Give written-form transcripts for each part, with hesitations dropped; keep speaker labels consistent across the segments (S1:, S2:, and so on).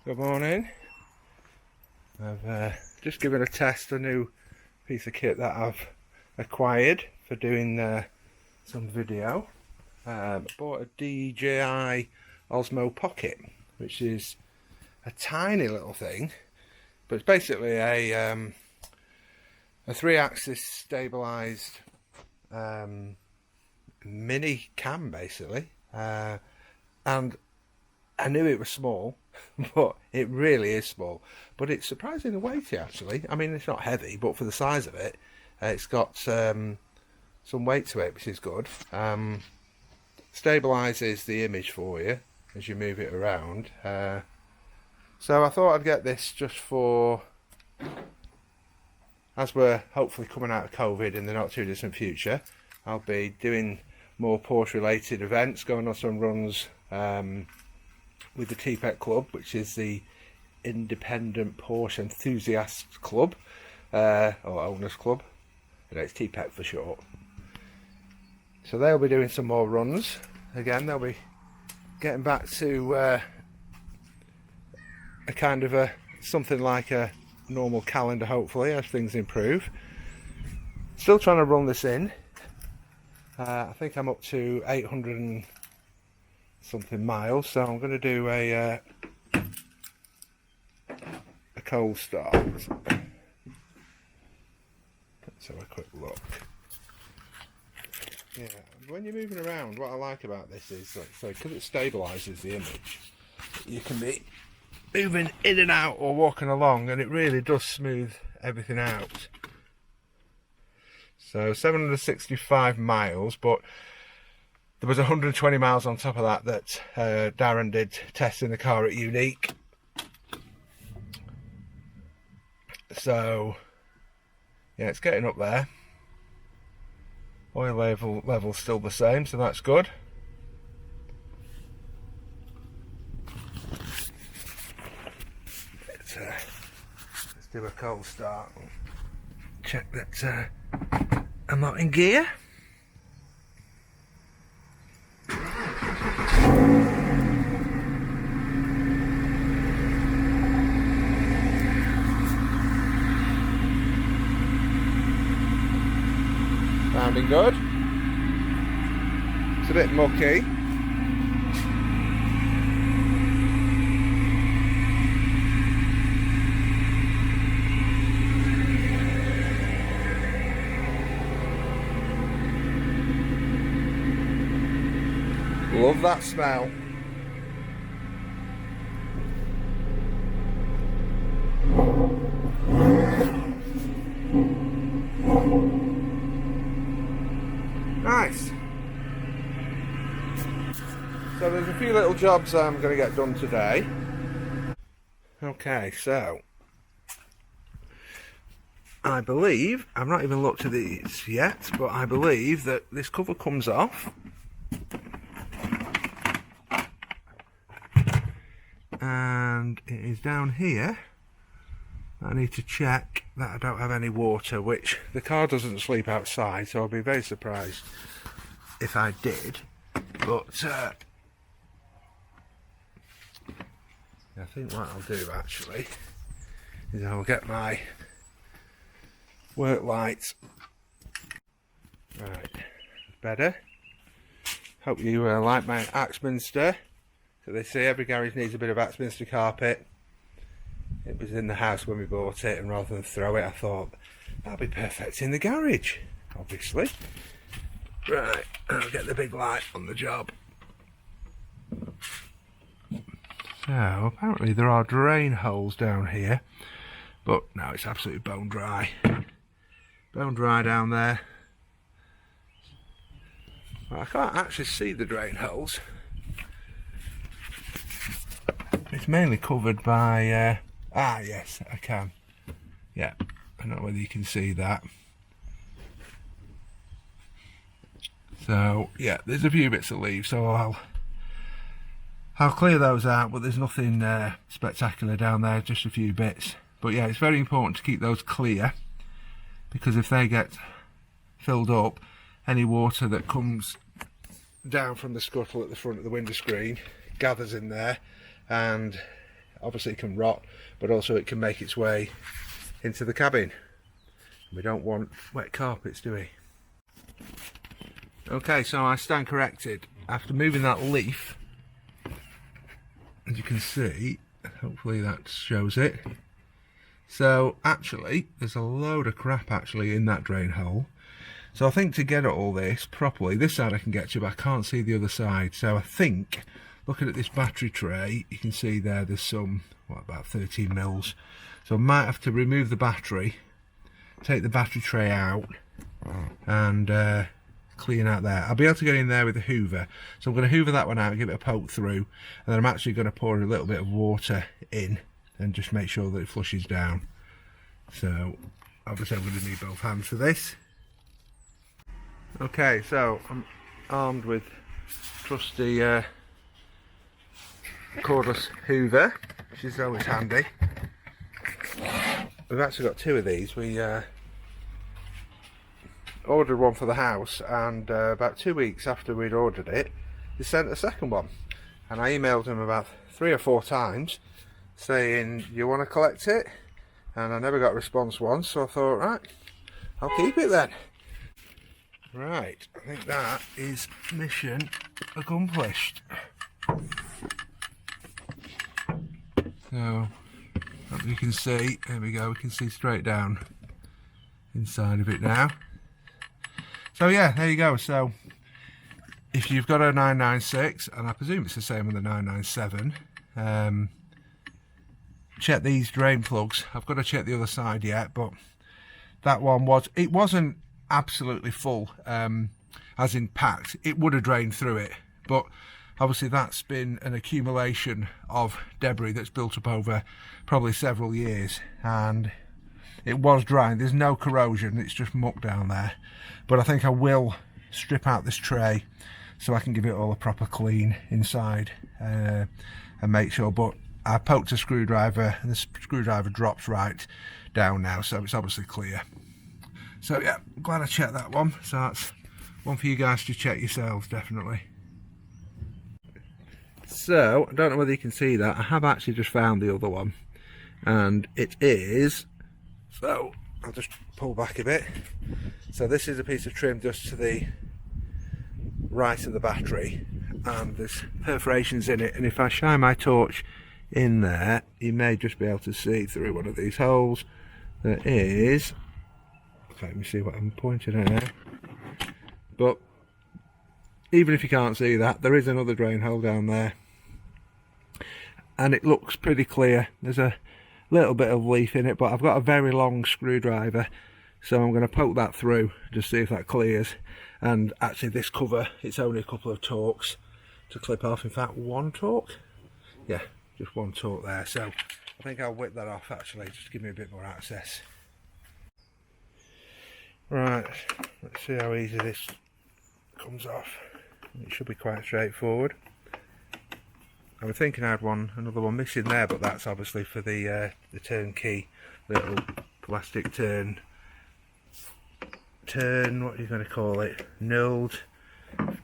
S1: Good morning. I've just given a test a new piece of kit that I've acquired for doing some video. Bought a DJI Osmo Pocket, which is a tiny little thing, but it's basically a 3-axis stabilised mini cam, basically. And I knew it was small, but it really is small. But it's surprisingly weighty, actually. I mean, it's not heavy, but for the size of it, it's got some weight to it, which is good. Stabilises the image for you as you move it around. So I thought I'd get this just for, as we're hopefully coming out of COVID in the not too distant future, I'll be doing more Porsche related events, going on some runs with the TPEC Club, which is the Independent Porsche Enthusiasts Club, or Owners Club. It's TPEC for short. So they'll be doing some more runs. Again, they'll be getting back to a kind of something like a normal calendar, hopefully, as things improve. Still trying to run this in. I think I'm up to 800 and something miles, so I'm going to do a cold start. Let's have a quick look. Yeah, when you're moving around, what I like about this is, like, so because it stabilises the image, you can be moving in and out or walking along, and it really does smooth everything out. So 765 miles, but there was 120 miles on top of that Darren did testing the car at Unique. So yeah, it's getting up there. Oil level's still the same, so that's good. Let's do a cold start. Check that I'm not in gear. Sounding good. It's a bit mucky. Love that smell. Nice. So there's a few little jobs I'm going to get done today. Okay, so I believe, I've not even looked at these yet, but I believe that this cover comes off. And it is down here. I need to check that I don't have any water, which the car doesn't sleep outside, so I'll be very surprised if I did. But I think what I'll do actually is I'll get my work lights. Right, better. Hope you like my Axminster. So they say every garage needs a bit of Axminster carpet. It was in the house when we bought it, and rather than throw it, I thought that'll be perfect in the garage, obviously. Right, I'll get the big light on the job. So apparently there are drain holes down here, but no, it's absolutely bone dry. Bone dry down there. Well, I can't actually see the drain holes. It's mainly covered by, yes, I can. Yeah, I don't know whether you can see that. So, yeah, there's a few bits of leaves, so I'll clear those out, but there's nothing spectacular down there, just a few bits. But yeah, it's very important to keep those clear, because if they get filled up, any water that comes down from the scuttle at the front of the window screen gathers in there, and obviously it can rot, but also it can make its way into the cabin. We don't want wet carpets, do we? Okay, so I stand corrected. After moving that leaf, as you can see, hopefully that shows it. So actually, there's a load of crap actually in that drain hole. So I think to get at all this properly, this side I can get to, but I can't see the other side. So I think, looking at this battery tray, you can see there's some, about 13 mils. So I might have to remove the battery, take the battery tray out, and clean out there. I'll be able to get in there with the hoover. So I'm going to hoover that one out and give it a poke through, and then I'm actually going to pour a little bit of water in and just make sure that it flushes down. So obviously I'm going to need both hands for this. Okay, so I'm armed with trusty cordless hoover, which is always handy. We've actually got two of these. We ordered one for the house, and about 2 weeks after we'd ordered it, they sent a second one, and I emailed them about 3 or 4 times saying, you want to collect it? And I never got a response once, so I thought, right, I'll keep it then. Right, I think that is mission accomplished. So, as you can see, there we go, we can see straight down inside of it now. So yeah, there you go. So if you've got a 996, and I presume it's the same with the 997, check these drain plugs. I've got to check the other side yet, but that one wasn't absolutely full, as in packed. It would have drained through it, but obviously that's been an accumulation of debris that's built up over probably several years, and it was drying. There's no corrosion, it's just muck down there. But I think I will strip out this tray so I can give it all a proper clean inside, and make sure. But I poked a screwdriver and the screwdriver drops right down now, so it's obviously clear. So yeah, glad I checked that one. So that's one for you guys to check yourselves, definitely. So I don't know whether you can see that, I have actually just found the other one, and it is, so I'll just pull back a bit. So this is a piece of trim just to the right of the battery, and there's perforations in it, and if I shine my torch in there, you may just be able to see through one of these holes. There is, okay, let me see what I'm pointing at now, but even if you can't see that, there is another drain hole down there, and it looks pretty clear. There's a little bit of leaf in it, but I've got a very long screwdriver, so I'm going to poke that through, just see if that clears. And actually this cover, it's only a couple of torques to clip off. In fact, 1 torque, yeah, just 1 torque there. So I think I'll whip that off actually, just to give me a bit more access. Right, let's see how easy this comes off. It should be quite straightforward. I was thinking I had another one missing there, but that's obviously for the turnkey little plastic turn, what are you going to call it? Nulled,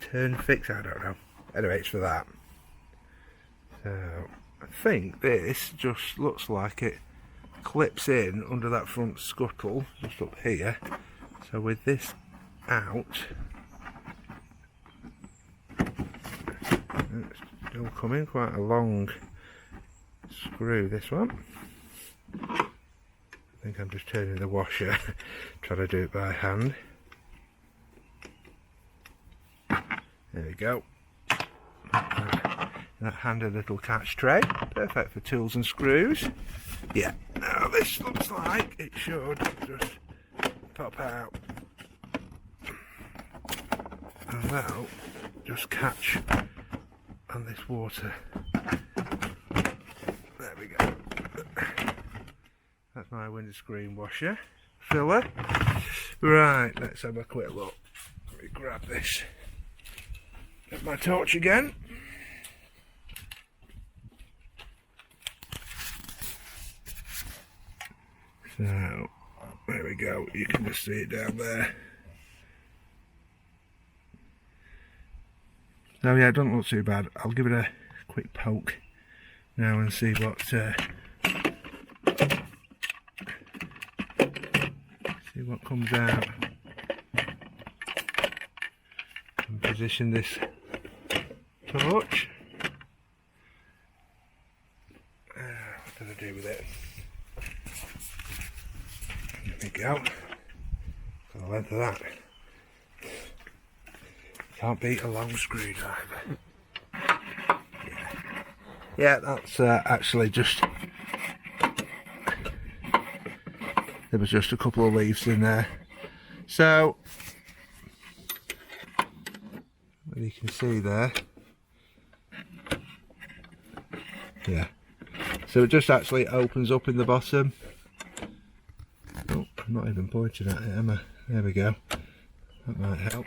S1: turn fix, I don't know. Anyway, it's for that. So I think this just looks like it clips in under that front scuttle, just up here. So with this out, it's still coming, quite a long screw, this one. I think I'm just turning the washer, trying to do it by hand. There we go. That handy little catch tray, perfect for tools and screws. Yeah, now this looks like it should just pop out, and that'll just catch on this water. There we go. That's my windscreen washer filler. Right, let's have a quick look. Let me grab this. Get my torch again. So, there we go. You can just see it down there. So yeah, it doesn't look too bad. I'll give it a quick poke now and see what comes out. And position this torch. What did I do with it? There we go. For the length of that. Can't beat a long screwdriver. Yeah, that's actually just... There was just a couple of leaves in there. So, you can see there. Yeah. So it just actually opens up in the bottom. Oh, I'm not even pointing at it, am I? There we go. That might help.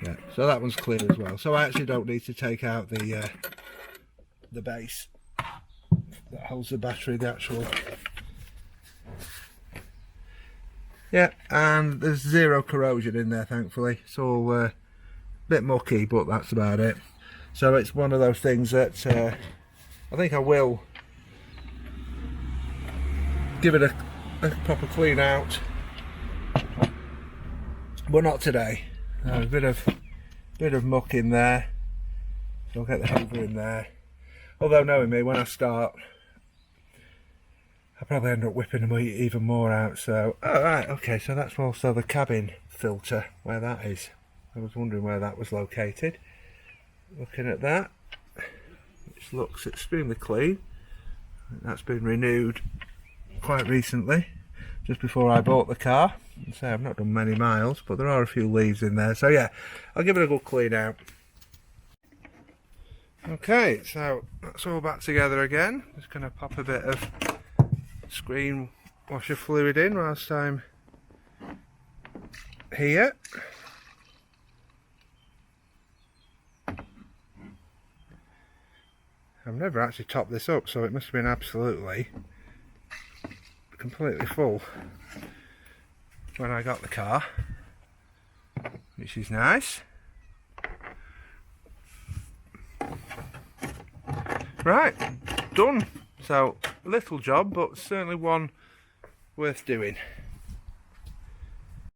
S1: Yeah, so that one's clear as well. So I actually don't need to take out the base that holds the battery, the actual... Yeah, and there's zero corrosion in there, thankfully. It's all a bit mucky, but that's about it. So it's one of those things that I think I will give it a proper clean out, but not today. A bit of muck in there, so I'll get the hoover in there. Although knowing me, when I start, I'll probably end up whipping them even more out. So, oh right, okay, so that's also the cabin filter, where that is. I was wondering where that was located. Looking at that, which looks extremely clean. That's been renewed quite recently, just before I bought the car. So I've not done many miles, but there are a few leaves in there. So yeah, I'll give it a good clean out. Okay, so that's all back together again. Just going to pop a bit of screen washer fluid in whilst I'm here. I've never actually topped this up, so it must have been absolutely completely full when I got the car, which is nice. Right, done. So, little job, but certainly one worth doing.